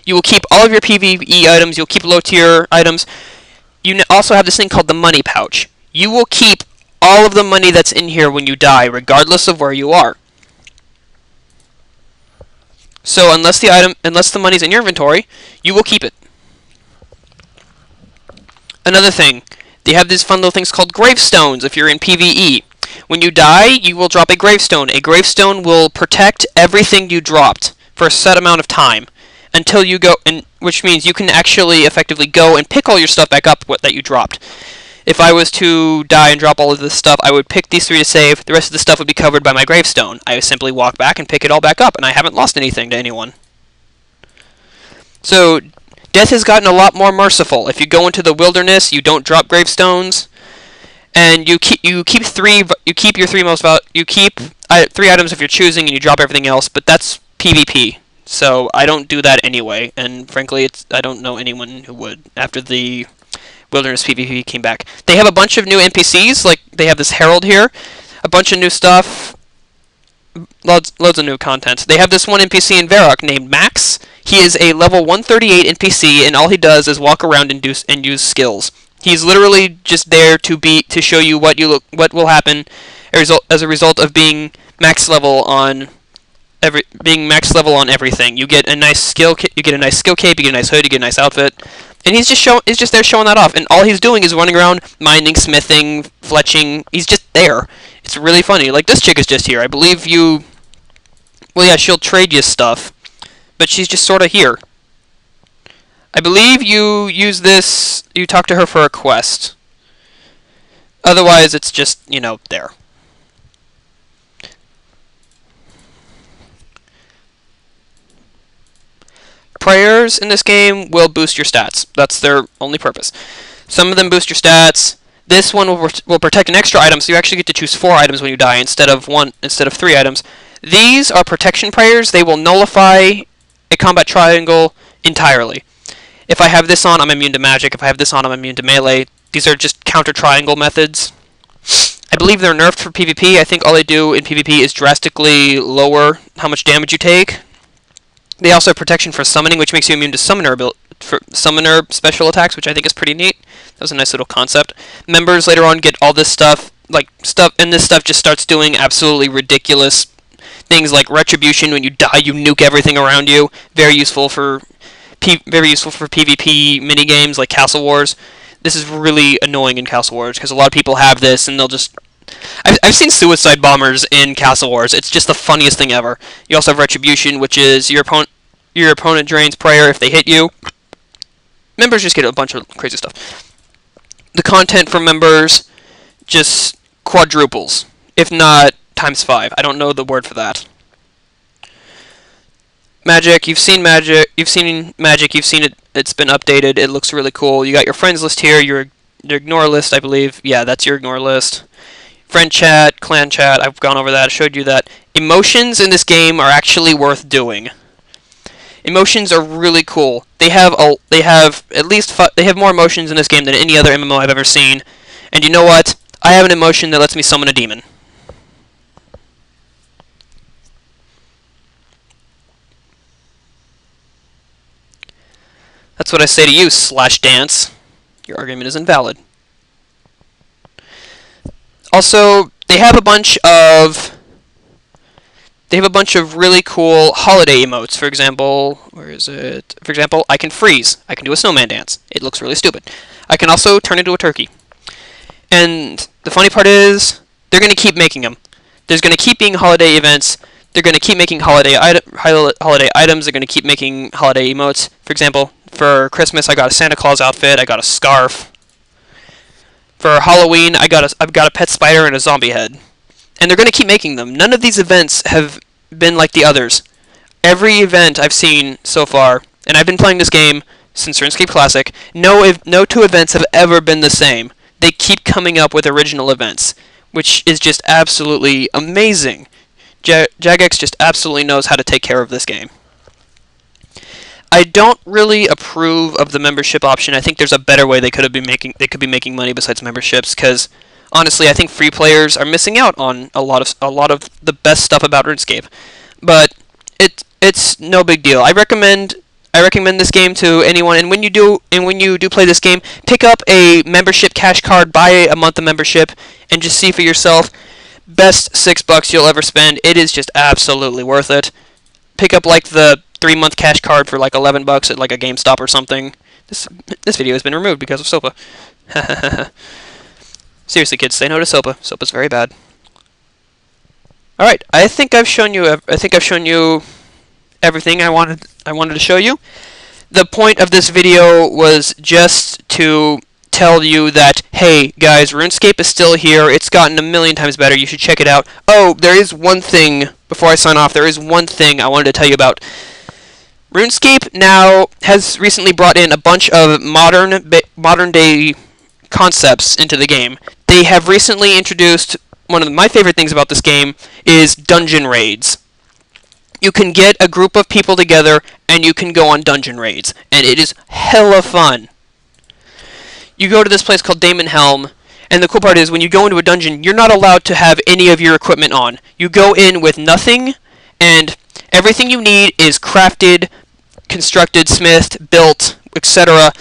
You will keep all of your PvE items. You'll keep low tier items. You also have this thing called the money pouch. You will keep all of the money that's in here when you die, regardless of where you are. So unless the money's in your inventory, you will keep it. Another thing, they have these fun little things called gravestones if you're in PvE. When you die, you will drop a gravestone. A gravestone will protect everything you dropped for a set amount of time until you go, which means you can actually effectively go and pick all your stuff back up that you dropped. If I was to die and drop all of this stuff, I would pick these 3 to save. The rest of the stuff would be covered by my gravestone. I would simply walk back and pick it all back up, and I haven't lost anything to anyone. So, death has gotten a lot more merciful. If you go into the wilderness, you don't drop gravestones, and you keep your 3 items if you're choosing, and you drop everything else. But that's PvP, so I don't do that anyway. And frankly, I don't know anyone who would after the Wilderness PvP came back. They have a bunch of new NPCs, like they have this Herald here, a bunch of new stuff, loads of new content. They have this one NPC in Varrock named Max. He is a level 138 NPC, and all he does is walk around and use skills. He's literally just there to show you what will happen as a result of being max level on everything. You get a nice skill cape, you get a nice hood, you get a nice outfit. And he's just there showing that off, and all he's doing is running around, mining, smithing, fletching. He's just there. It's really funny. Like, this chick is just here. I believe you... Well, yeah, she'll trade you stuff, but she's just sort of here. I believe you use this... You talk to her for a quest. Otherwise, it's just, there. Prayers in this game will boost your stats. That's their only purpose. Some of them boost your stats. This one will protect an extra item, so you actually get to choose 4 items when you die instead of 3 items. These are protection prayers. They will nullify a combat triangle entirely. If I have this on, I'm immune to magic. If I have this on, I'm immune to melee. These are just counter triangle methods. I believe they're nerfed for PvP. I think all they do in PvP is drastically lower how much damage you take. They also have protection for summoning, which makes you immune to summoner special attacks, which I think is pretty neat. That was a nice little concept. Members later on get all this stuff, and this stuff just starts doing absolutely ridiculous things like retribution. When you die, you nuke everything around you. Very useful for PvP mini games like Castle Wars. This is really annoying in Castle Wars because a lot of people have this, and they'll just... I've seen suicide bombers in Castle Wars. It's just the funniest thing ever. You also have Retribution, which is your opponent drains prayer if they hit you. Members just get a bunch of crazy stuff. The content for members just quadruples, if not times 5. I don't know the word for that. Magic, you've seen Magic, you've seen it, it's been updated, it looks really cool. You got your friends list here, your ignore list, I believe. Yeah, that's your ignore list. Friend chat, clan chat, I've gone over that, I showed you that. Emotions in this game are actually worth doing. Emotions are really cool. They have more emotions in this game than any other MMO I've ever seen. And you know what? I have an emotion that lets me summon a demon. That's what I say to you, /dance. Your argument is invalid. Also, they have a bunch of really cool holiday emotes. For example, where is it? For example, I can freeze. I can do a snowman dance. It looks really stupid. I can also turn into a turkey. And the funny part is, they're going to keep making them. There's going to keep being holiday events. They're going to keep making holiday items. They're going to keep making holiday emotes. For example, for Christmas, I got a Santa Claus outfit. I got a scarf. For Halloween, I've got a pet spider and a zombie head. And they're going to keep making them. None of these events have been like the others. Every event I've seen so far, and I've been playing this game since RuneScape Classic, no 2 events have ever been the same. They keep coming up with original events, which is just absolutely amazing. Jagex just absolutely knows how to take care of this game. I don't really approve of the membership option. I think there's a better way they could be making money besides memberships, because honestly, I think free players are missing out on a lot of the best stuff about RuneScape. But it's no big deal. I recommend I recommend this game to anyone. And when you do play this game, pick up a membership cash card, buy a month of membership, and just see for yourself. Best $6 you'll ever spend. It is just absolutely worth it. Pick up like the 3-month cash card for like $11 at like a GameStop or something. This video has been removed because of SOPA. Seriously, kids, say no to SOPA. SOPA's very bad. All right, I think I've shown you everything I wanted to show you. The point of this video was just to tell you that, hey guys, RuneScape is still here. It's gotten a million times better. You should check it out. Oh, there is one thing before I sign off. There is one thing I wanted to tell you about. RuneScape now has recently brought in a bunch of modern day concepts into the game. They have recently introduced one of my favorite things about this game is dungeon raids. You can get a group of people together and you can go on dungeon raids, and it is hella fun. You go to this place called Damon Helm, and the cool part is when you go into a dungeon, you're not allowed to have any of your equipment on. You go in with nothing, and everything you need is crafted, constructed, smithed, built, etc.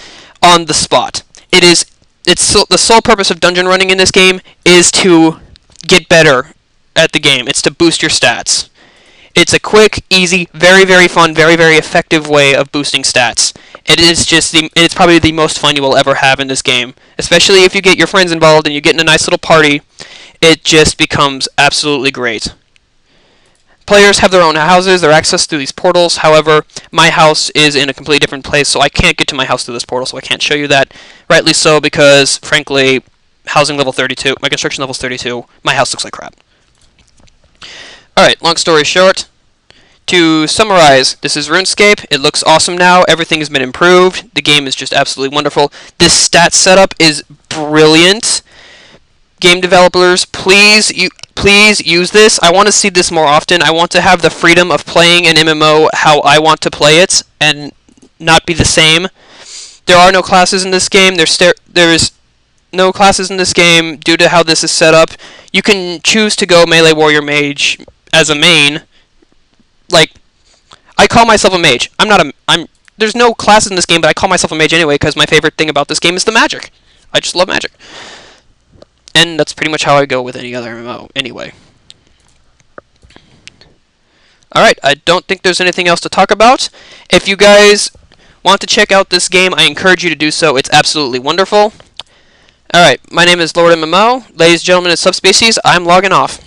on the spot. The sole purpose of dungeon running in this game is to get better at the game. It's to boost your stats. It's a quick, easy, very, very fun, very, very effective way of boosting stats. It's probably the most fun you will ever have in this game. Especially if you get your friends involved and you get in a nice little party, it just becomes absolutely great. Players have their own houses, their access through these portals. However, my house is in a completely different place, so I can't get to my house through this portal, so I can't show you that. Rightly so, because, frankly, housing level 32, my construction level is 32, my house looks like crap. Alright, long story short, to summarize, this is RuneScape. It looks awesome now. Everything has been improved. The game is just absolutely wonderful. This stat setup is brilliant. Game developers, please use this. I want to see this more often. I want to have the freedom of playing an MMO how I want to play it and not be the same. There are no classes in this game. There's no classes in this game due to how this is set up. You can choose to go melee warrior mage as a main. Like, I call myself a mage. There's no classes in this game, but I call myself a mage anyway because my favorite thing about this game is the magic. I just love magic. And that's pretty much how I go with any other MMO anyway. Alright, I don't think there's anything else to talk about. If you guys want to check out this game, I encourage you to do so. It's absolutely wonderful. Alright, my name is LordMMO. Ladies and gentlemen of subspecies, I'm logging off.